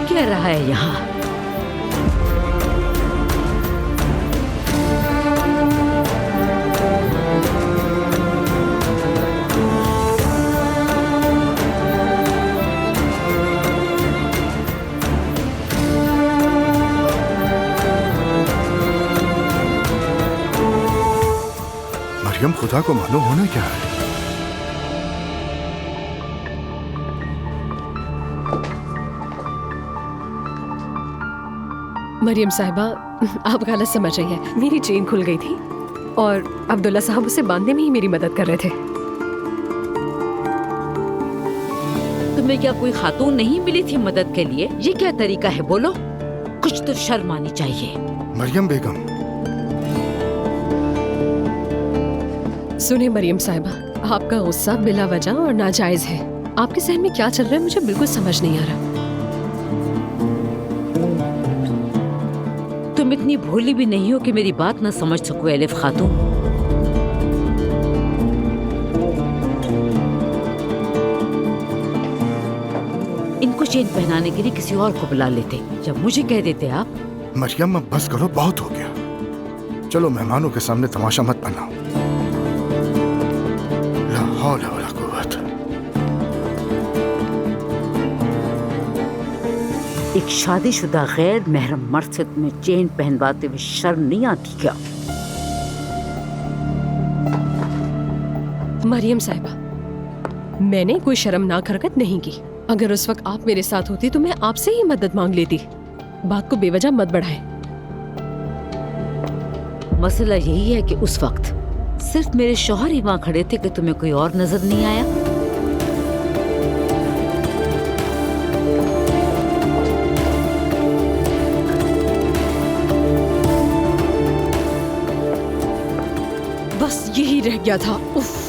क्या रहा है यहाँ? मरियम, खुदा को मालूम होना क्या है। मरियम साहिबा, आप गलत समझ रही हैं। मेरी चेन खुल गई थी और अब्दुल्ला साहब उसे बांधने में ही मेरी मदद कर रहे थे। तुम्हें क्या कोई खातून नहीं मिली थी मदद के लिए? ये क्या तरीका है? बोलो, कुछ तो शर्म आनी चाहिए। मरियम बेगम, सुने मरियम साहिबा, आपका गुस्सा बिला वजह और नाजायज है। आपके सहन में क्या चल रहा है मुझे बिल्कुल समझ नहीं आ रहा। तुम इतनी भोली भी नहीं हो कि मेरी बात न समझ सको एलिफ खातून। इनको चेन पहनाने के लिए किसी और को बुला लेते, जब मुझे कह देते आप। मरियम अब बस करो, बहुत हो गया। चलो मेहमानों के सामने तमाशा मत बनाओ। ला हौल वला कुव्वत। एक शादीशुदा गैर महरम मर्द से तुम्हें चेन पहनवाते हुए शर्म नहीं आती क्या? मरियम साहिबा, मैंने कोई शर्मनाक हरकत नहीं की। अगर उस वक्त आप मेरे साथ होती तो मैं आपसे ही मदद मांग लेती। बात को बेवजह मत बढ़ाएं। मसला यही है कि उस वक्त सिर्फ मेरे शौहर ही वहां खड़े थे कि तुम्हें कोई और नजर नहीं आया। बस यही रह गया था। उफ।